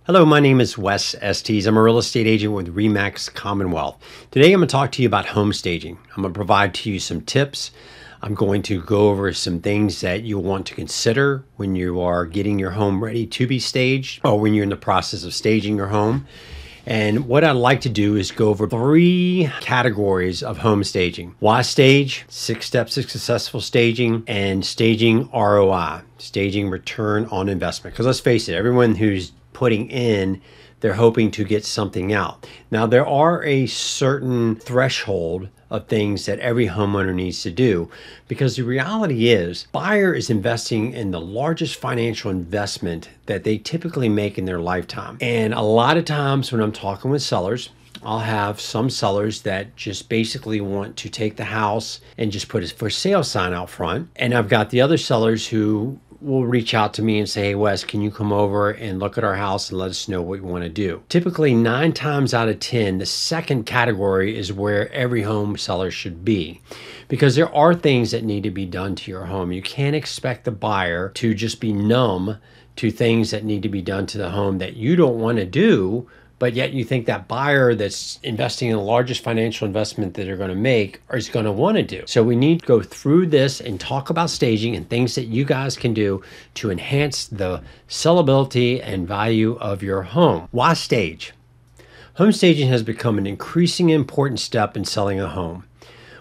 Hello, my name is Wes Estes. I'm a real estate agent with RE/MAX Commonwealth. Today I'm going to talk to you about home staging. I'm going to provide to you some tips. I'm going to go over some things that you'll want to consider when you are getting your home ready to be staged or when you're in the process of staging your home. And what I'd like to do is go over 3 categories of home staging. Why stage, 6 steps of successful staging, and staging ROI, staging return on investment. Because let's face it, everyone who's putting in, they're hoping to get something out. Now, there are a certain threshold of things that every homeowner needs to do, because the reality is buyer is investing in the largest financial investment that they typically make in their lifetime. And a lot of times when I'm talking with sellers, I'll have some sellers that just basically want to take the house and just put a for sale sign out front. And I've got the other sellers who will reach out to me and say, hey, Wes, can you come over and look at our house and let us know what you want to do? Typically 9 times out of 10, the second category is where every home seller should be, because there are things that need to be done to your home. You can't expect the buyer to just be numb to things that need to be done to the home that you don't want to do, but yet you think that buyer that's investing in the largest financial investment that they're going to make is going to want to do. So we need to go through this and talk about staging and things that you guys can do to enhance the sellability and value of your home. Why stage? Home staging has become an increasingly important step in selling a home.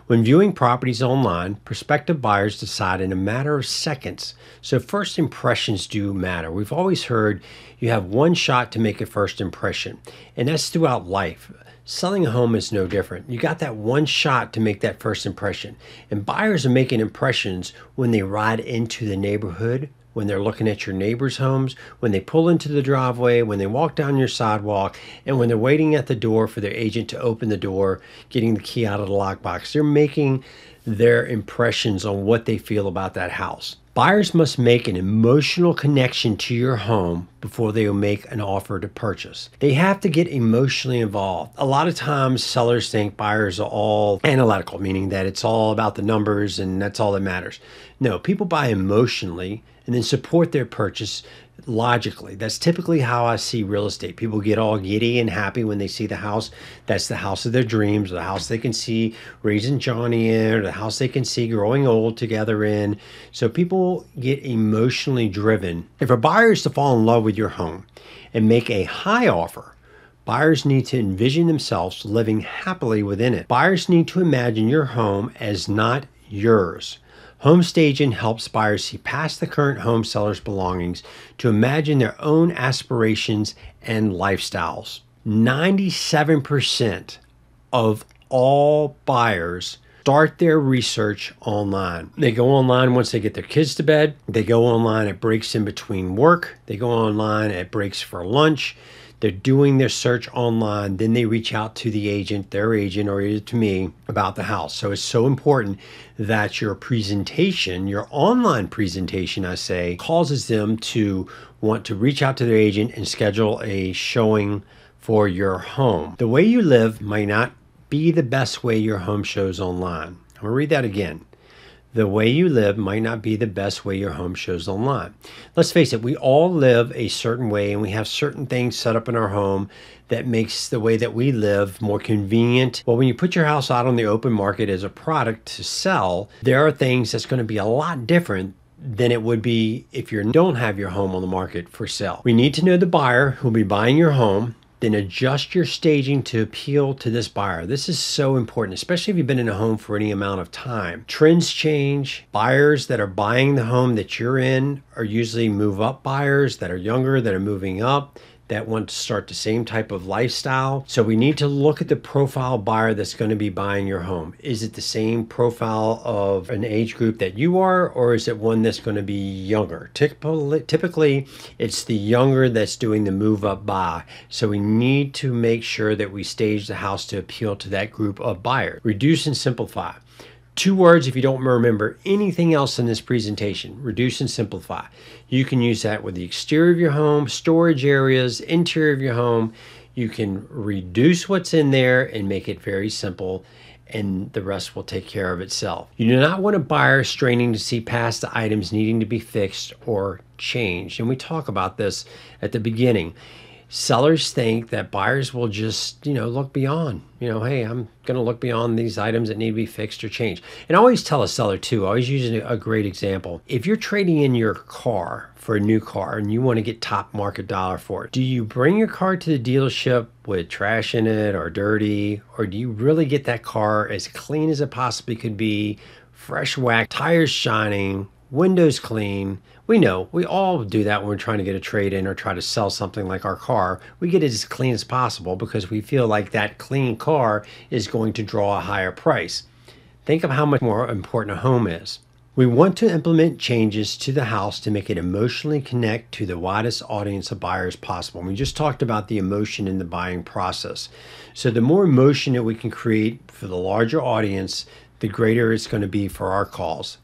When viewing properties online, prospective buyers decide in a matter of seconds. So first impressions do matter. We've always heard you have one shot to make a first impression, and that's throughout life. Selling a home is no different. You got that one shot to make that first impression. And buyers are making impressions when they ride into the neighborhood, when they're looking at your neighbors' homes, when they pull into the driveway, when they walk down your sidewalk, and when they're waiting at the door for their agent to open the door, getting the key out of the lockbox. They're making their impressions on what they feel about that house. Buyers must make an emotional connection to your home before they will make an offer to purchase. They have to get emotionally involved. A lot of times sellers think buyers are all analytical, meaning that it's all about the numbers and that's all that matters. No, people buy emotionally and then support their purchase logically. That's typically how I see real estate. People get all giddy and happy when they see the house. That's the house of their dreams, the house they can see raising Johnny in, or the house they can see growing old together in. So people get emotionally driven. If a buyer is to fall in love with your home and make a high offer, buyers need to envision themselves living happily within it. Buyers need to imagine your home as not yours. Home staging helps buyers see past the current home seller's belongings to imagine their own aspirations and lifestyles. 97% of all buyers start their research online. They go online once they get their kids to bed. They go online at breaks in between work. They go online at breaks for lunch. They're doing their search online. Then they reach out to the agent, their agent, or either to me about the house. So it's so important that your presentation, your online presentation, I say, causes them to want to reach out to their agent and schedule a showing for your home. The way you live might not be the best way your home shows online. I'm going to read that again. The way you live might not be the best way your home shows online. Let's face it, we all live a certain way and we have certain things set up in our home that makes the way that we live more convenient. Well, when you put your house out on the open market as a product to sell, there are things that's going to be a lot different than it would be if you don't have your home on the market for sale. We need to know the buyer who will be buying your home, then adjust your staging to appeal to this buyer. This is so important, especially if you've been in a home for any amount of time. Trends change. Buyers that are buying the home that you're in are usually move-up buyers that are younger, that are moving up, that want to start the same type of lifestyle. So we need to look at the profile buyer that's going to be buying your home. Is it the same profile of an age group that you are, or is it one that's going to be younger? Typically, it's the younger that's doing the move up buy. So we need to make sure that we stage the house to appeal to that group of buyers. Reduce and simplify. 2 words if you don't remember anything else in this presentation: reduce and simplify. You can use that with the exterior of your home, storage areas, interior of your home. You can reduce what's in there and make it very simple, and the rest will take care of itself. You do not want a buyer straining to see past the items needing to be fixed or changed. And we talk about this at the beginning. Sellers think that buyers will just, look beyond, hey, I'm going to look beyond these items that need to be fixed or changed. And I always tell a seller too, I always use a great example. If you're trading in your car for a new car and you want to get top market dollar for it, do you bring your car to the dealership with trash in it or dirty, or do you really get that car as clean as it possibly could be, fresh wax, tires shining, windows clean? We know we all do that when we're trying to get a trade in or try to sell something like our car. We get it as clean as possible because we feel like that clean car is going to draw a higher price. Think of how much more important a home is. We want to implement changes to the house to make it emotionally connect to the widest audience of buyers possible. And we just talked about the emotion in the buying process. So the more emotion that we can create for the larger audience, the greater it's going to be for our calls.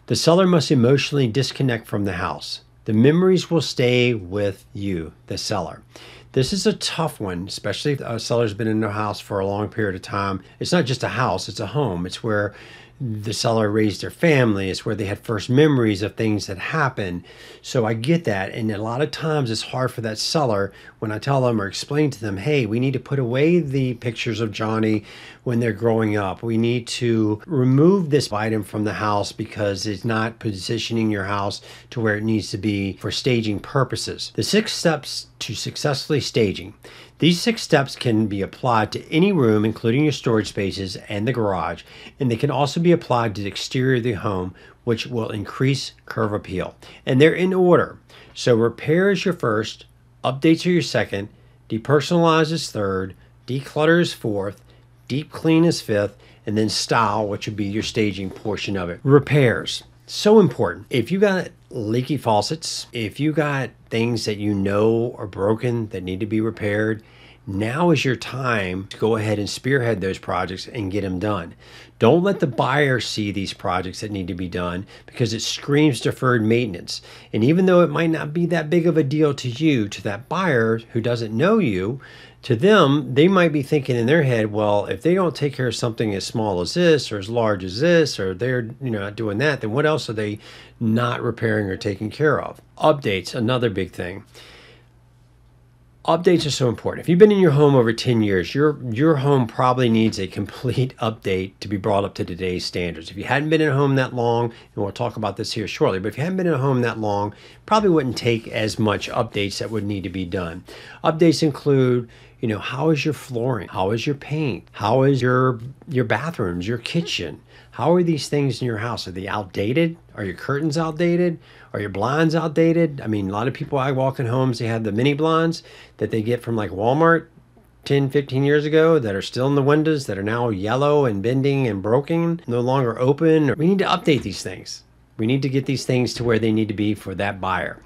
The seller must emotionally disconnect from the house. The memories will stay with you, the seller. This is a tough one, especially if a seller's been in their house for a long period of time. It's not just a house, it's a home. It's where the seller raised their family. It's where they had first memories of things that happened. So I get that. And a lot of times it's hard for that seller when I tell them or explain to them, hey, we need to put away the pictures of Johnny when they're growing up. We need to remove this item from the house because it's not positioning your house to where it needs to be for staging purposes. The 6 steps to successfully staging. These 6 steps can be applied to any room, including your storage spaces and the garage, and they can also be applied to the exterior of the home, which will increase curb appeal. And they're in order. So repair is your first, updates are your second, depersonalize is third, declutter is fourth, deep clean is fifth, and then style, which would be your staging portion of it. Repairs. So important. If you got leaky faucets, if you got things that you know are broken that need to be repaired, now is your time to go ahead and spearhead those projects and get them done. Don't let the buyer see these projects that need to be done because it screams deferred maintenance. And even though it might not be that big of a deal to you, to that buyer who doesn't know you, to them, they might be thinking in their head, well, if they don't take care of something as small as this or as large as this, or they're not doing that, then what else are they not repairing or taking care of? Updates, another big thing. Updates are so important. If you've been in your home over 10 years, your home probably needs a complete update to be brought up to today's standards. If you hadn't been in a home that long, and we'll talk about this here shortly, but if you hadn't been in a home that long, probably wouldn't take as much updates that would need to be done. Updates include, how is your flooring? How is your paint? How is your bathrooms, your kitchen? How are these things in your house? Are they outdated? Are your curtains outdated? Are your blinds outdated? I mean, a lot of people I walk in homes, they have the mini blinds that they get from like Walmart 10, 15 years ago that are still in the windows that are now yellow and bending and broken, no longer open. We need to update these things. We need to get these things to where they need to be for that buyer.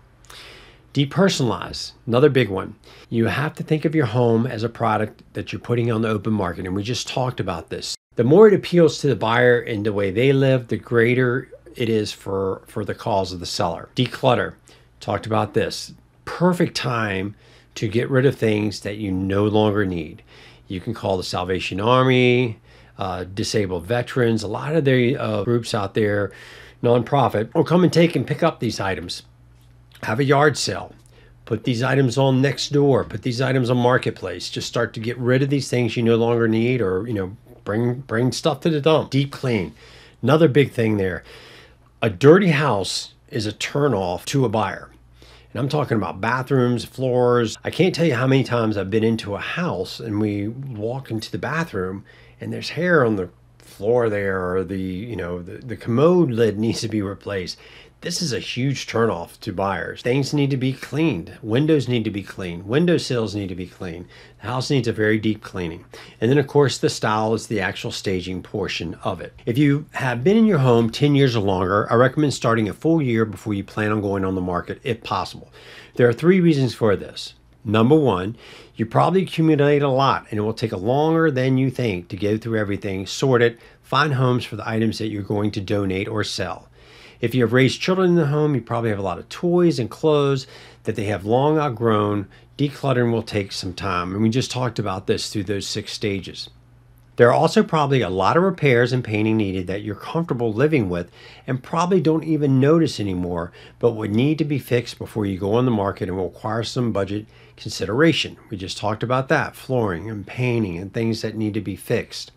Depersonalize, another big one. You have to think of your home as a product that you're putting on the open market, and we just talked about this. The more it appeals to the buyer and the way they live, the greater it is for the cause of the seller. Declutter, talked about this. Perfect time to get rid of things that you no longer need. You can call the Salvation Army, disabled veterans, a lot of the groups out there, nonprofit, or come and take and pick up these items. Have a yard sale. Put these items on Nextdoor. Put these items on Marketplace. Just start to get rid of these things you no longer need, or bring stuff to the dump. Deep clean. Another big thing there. A dirty house is a turnoff to a buyer. And I'm talking about bathrooms, floors. I can't tell you how many times I've been into a house and we walk into the bathroom and there's hair on the floor there, or the commode lid needs to be replaced. This is a huge turnoff to buyers. Things need to be cleaned. Windows need to be cleaned. Windowsills need to be cleaned. The house needs a very deep cleaning. And then, of course, the style is the actual staging portion of it. If you have been in your home 10 years or longer, I recommend starting a full year before you plan on going on the market, if possible. There are 3 reasons for this. Number 1, you probably accumulate a lot, and it will take longer than you think to go through everything, sort it, find homes for the items that you're going to donate or sell. If you have raised children in the home, you probably have a lot of toys and clothes that they have long outgrown. Decluttering will take some time, and we just talked about this through those 6 stages. There are also probably a lot of repairs and painting needed that you're comfortable living with and probably don't even notice anymore, but would need to be fixed before you go on the market and will require some budget consideration. We just talked about that, flooring and painting and things that need to be fixed.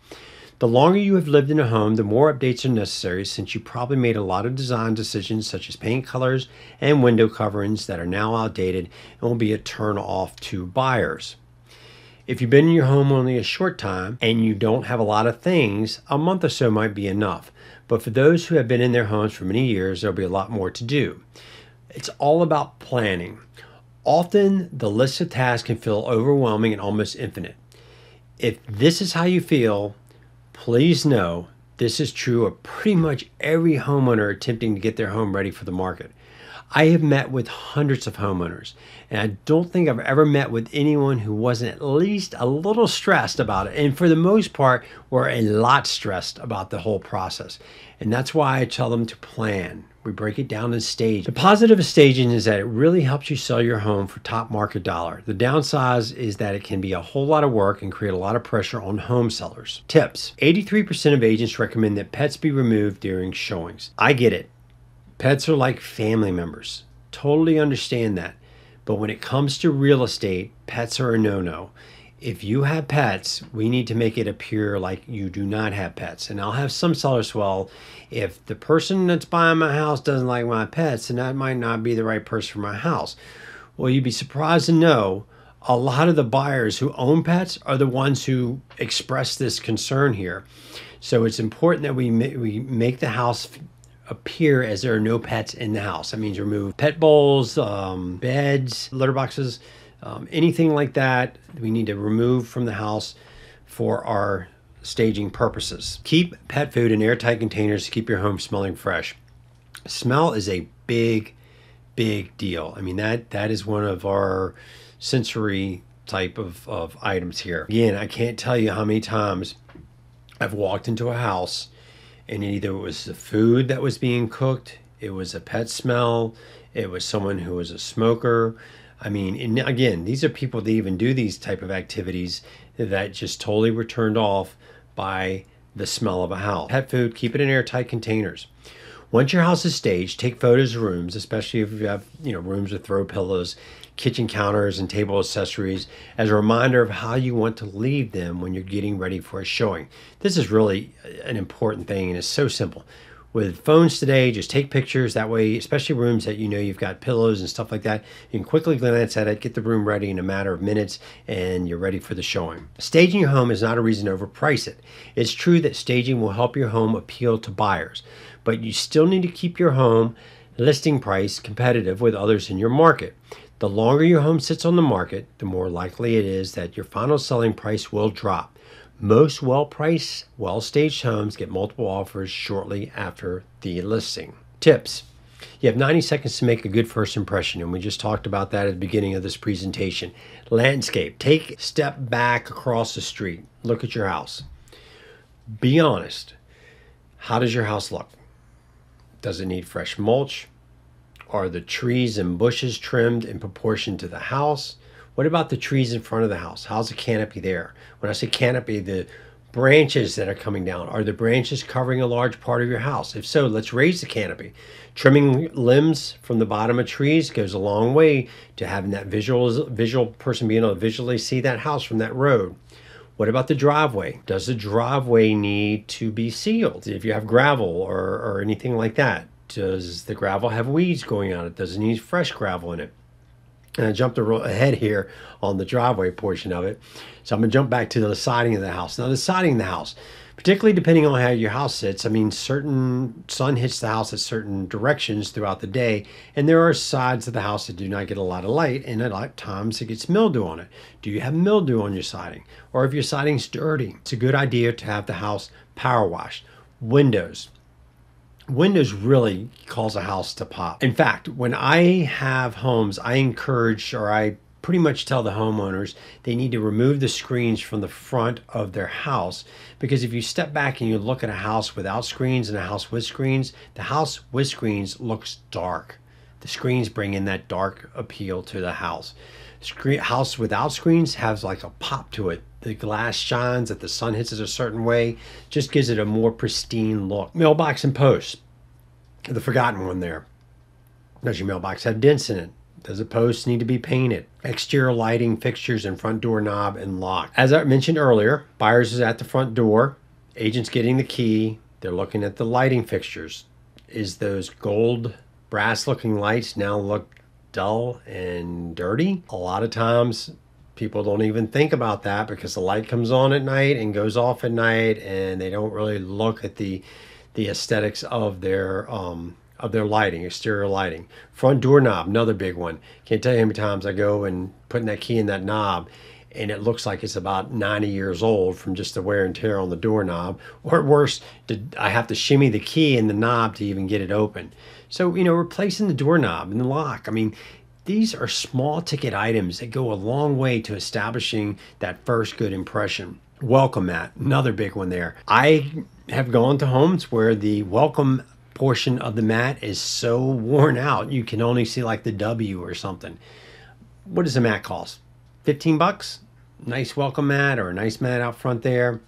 The longer you have lived in a home, the more updates are necessary, since you probably made a lot of design decisions such as paint colors and window coverings that are now outdated and will be a turn off to buyers. If you've been in your home only a short time and you don't have a lot of things, a month or so might be enough. But for those who have been in their homes for many years, there'll be a lot more to do. It's all about planning. Often the list of tasks can feel overwhelming and almost infinite. If this is how you feel, please know this is true of pretty much every homeowner attempting to get their home ready for the market. I have met with hundreds of homeowners, and I don't think I've ever met with anyone who wasn't at least a little stressed about it. And for the most part, were a lot stressed about the whole process. And that's why I tell them to plan. We break it down in stage. The positive of staging is that it really helps you sell your home for top market dollar. The downside is that it can be a whole lot of work and create a lot of pressure on home sellers. Tips. 83% of agents recommend that pets be removed during showings. I get it. Pets are like family members. Totally understand that. But when it comes to real estate, pets are a no-no. If you have pets, we need to make it appear like you do not have pets. And I'll have some sellers, well, if the person that's buying my house doesn't like my pets, then that might not be the right person for my house. Well, you'd be surprised to know a lot of the buyers who own pets are the ones who express this concern here. So it's important that we make the house appear as there are no pets in the house. That means remove pet bowls, beds, litter boxes, anything like that we need to remove from the house for our staging purposes. Keep pet food in airtight containers to keep your home smelling fresh. Smell is a big deal. I mean, that is one of our sensory type of items here. Again, I can't tell you how many times I've walked into a house and either it was the food that was being cooked, it was a pet smell, it was someone who was a smoker. I mean, and again, these are people that even do these type of activities that just totally were turned off by the smell of a house. Pet food, keep it in airtight containers. Once your house is staged, take photos of rooms, especially if you have rooms with throw pillows, kitchen counters, and table accessories, as a reminder of how you want to leave them when you're getting ready for a showing. This is really an important thing, and it's so simple. With phones today, just take pictures. That way, especially rooms that you've got pillows and stuff like that, you can quickly glance at it, get the room ready in a matter of minutes, and you're ready for the showing. Staging your home is not a reason to overprice it. It's true that staging will help your home appeal to buyers, but you still need to keep your home listing price competitive with others in your market. The longer your home sits on the market, the more likely it is that your final selling price will drop. Most well-priced, well-staged homes get multiple offers shortly after the listing. Tips. You have 90 seconds to make a good first impression, and we just talked about that at the beginning of this presentation. Landscape. Take a step back across the street. Look at your house. Be honest. How does your house look? Does it need fresh mulch? Are the trees and bushes trimmed in proportion to the house? What about the trees in front of the house? How's the canopy there? When I say canopy, the branches that are coming down, are the branches covering a large part of your house? If so, let's raise the canopy. Trimming limbs from the bottom of trees goes a long way to having that visual person being able to visually see that house from that road. What about the driveway? Does the driveway need to be sealed? If you have gravel or anything like that, does the gravel have weeds going on it? Does it need fresh gravel in it? And I jumped ahead here on the driveway portion of it. So I'm going to jump back to the siding of the house. Now, the siding of the house, particularly depending on how your house sits, I mean, certain sun hits the house at certain directions throughout the day, and there are sides of the house that do not get a lot of light, and at times it gets mildew on it. Do you have mildew on your siding? Or if your siding's dirty, it's a good idea to have the house power washed. Windows. Windows really cause a house to pop. In fact, when I have homes, I encourage, or I pretty much tell the homeowners they need to remove the screens from the front of their house, because if you step back and you look at a house without screens and a house with screens, the house with screens looks dark. The screens bring in that dark appeal to the house. House without screens has like a pop to it the glass shines, that the sun hits it a certain way, just gives it a more pristine look. Mailbox and post, the forgotten one there. Does your mailbox have dents in it? Does the post need to be painted? Exterior lighting, fixtures, and front door knob and lock. As I mentioned earlier, buyers is at the front door, agents getting the key, they're looking at the lighting fixtures. Is those gold brass looking lights now look dull and dirty? A lot of times people don't even think about that because the light comes on at night and goes off at night, and they don't really look at the aesthetics of their lighting, exterior lighting. Front door knob, another big one. Can't tell you how many times I go and putting that key in that knob and it looks like it's about 90 years old from just the wear and tear on the doorknob. Or worse, I have to shimmy the key in the knob to even get it open. So, replacing the doorknob and the lock. I mean, these are small ticket items that go a long way to establishing that first good impression. Welcome mat, another big one there. I have gone to homes where the welcome portion of the mat is so worn out you can only see like the W or something. What does the mat cost? 15 bucks? Nice welcome mat or a nice mat out front there.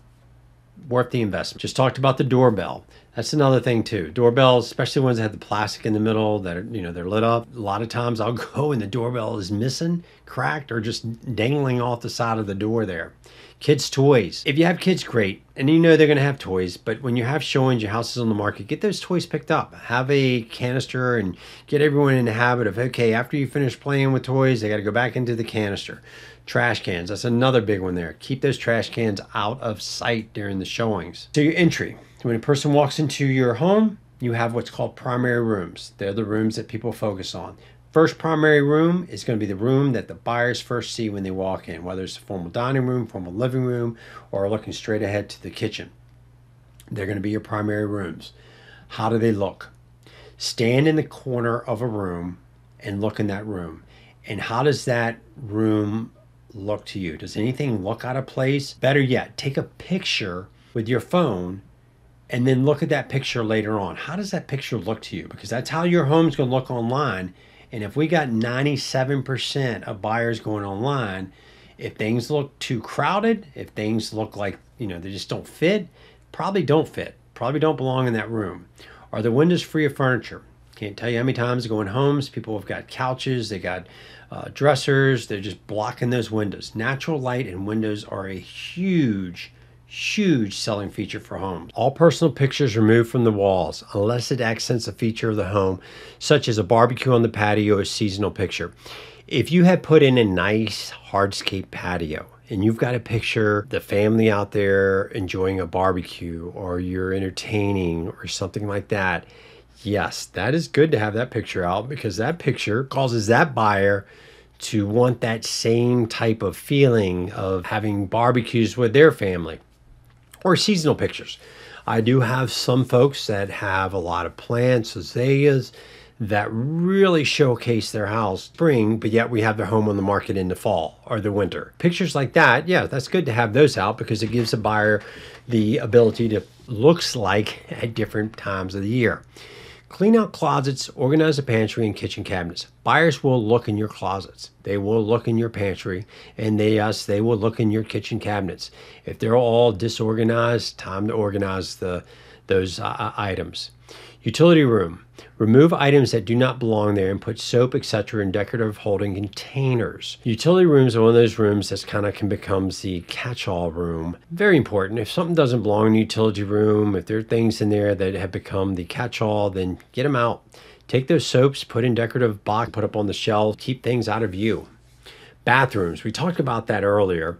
Worth the investment. Just talked about the doorbell. That's another thing too. Doorbells, especially ones that have the plastic in the middle that are, they're lit up. A lot of times I'll go and the doorbell is missing, cracked, or just dangling off the side of the door there. Kids' toys. If you have kids, great. And they're going to have toys. But when you have showings, your house is on the market, get those toys picked up. Have a canister and get everyone in the habit of, okay, after you finish playing with toys, they got to go back into the canister. Trash cans. That's another big one there. Keep those trash cans out of sight during the showings. So your entry. When a person walks into your home, you have what's called primary rooms. They're the rooms that people focus on. First primary room is going to be the room that the buyers first see when they walk in, whether it's a formal dining room, formal living room, or looking straight ahead to the kitchen. They're going to be your primary rooms. How do they look? Stand in the corner of a room and look in that room. And how does that room look to you? Does anything look out of place? Better yet, take a picture with your phone and then look at that picture later on. How does that picture look to you? Because that's how your home's going to look online. And if we got 97% of buyers going online, if things look too crowded, if things look like, they just don't fit, probably don't belong in that room. Are the windows free of furniture? Can't tell you how many times going homes, people have got couches, they got dressers, they're just blocking those windows. Natural light and windows are a huge selling feature for homes. All personal pictures removed from the walls unless it accents a feature of the home, such as a barbecue on the patio or a seasonal picture. If you had put in a nice hardscape patio and you've got a picture the family out there enjoying a barbecue or you're entertaining or something like that, yes, that is good to have that picture out because that picture causes that buyer to want that same type of feeling of having barbecues with their family. Or seasonal pictures. I do have some folks that have a lot of plants, azaleas, that really showcase their house spring, but yet we have their home on the market in the fall or the winter. Pictures like that, yeah, that's good to have those out because it gives a buyer the ability to looks like at different times of the year. Clean out closets, organize the pantry and kitchen cabinets. Buyers will look in your closets. They will look in your pantry, and they will look in your kitchen cabinets. If they're all disorganized, time to organize those items. Utility room. Remove items that do not belong there and put soap, etc. in decorative holding containers. Utility rooms are one of those rooms that kind of can become the catch-all room. Very important. If something doesn't belong in the utility room, if there are things in there that have become the catch-all, then get them out. Take those soaps, put in decorative box, put up on the shelf, keep things out of view. Bathrooms. We talked about that earlier.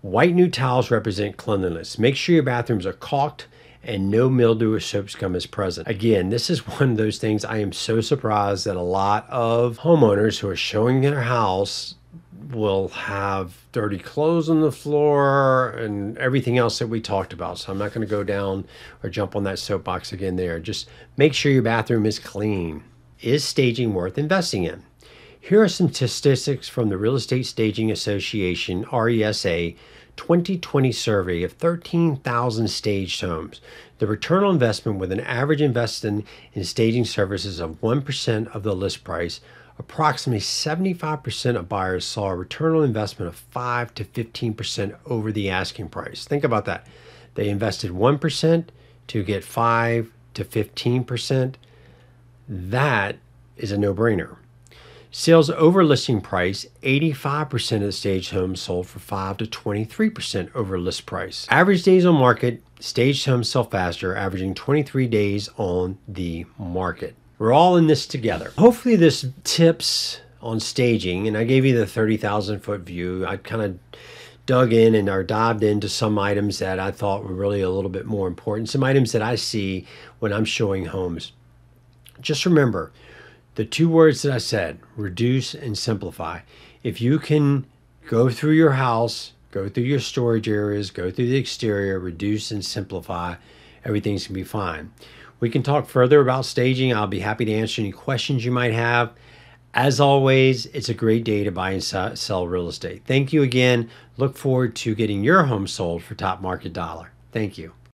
White new towels represent cleanliness. Make sure your bathrooms are caulked and no mildew or soap scum is present. Again, this is one of those things I am so surprised that a lot of homeowners who are showing their house will have dirty clothes on the floor and everything else that we talked about. So I'm not going to go down or jump on that soapbox again there. Just make sure your bathroom is clean. Is staging worth investing in? Here are some statistics from the Real Estate Staging Association, RESA, 2020 survey of 13,000 staged homes. The return on investment with an average investment in staging services of 1% of the list price approximately 75% of buyers saw a return on investment of 5 to 15% over the asking price. Think about that. They invested 1% to get 5 to 15%. That is a no-brainer. Sales over listing price, 85% of the staged homes sold for 5 to 23% over list price. Average days on market, staged homes sell faster, averaging 23 days on the market. We're all in this together. Hopefully this tips on staging, and I gave you the 30,000 foot view. I kind of dug in and or dived into some items that I thought were really a little bit more important, some items that I see when I'm showing homes. Just remember, the two words that I said, reduce and simplify. If you can go through your house, go through your storage areas, go through the exterior, reduce and simplify, everything's gonna be fine. We can talk further about staging. I'll be happy to answer any questions you might have. As always, it's a great day to buy and sell real estate. Thank you again. Look forward to getting your home sold for top market dollar. Thank you.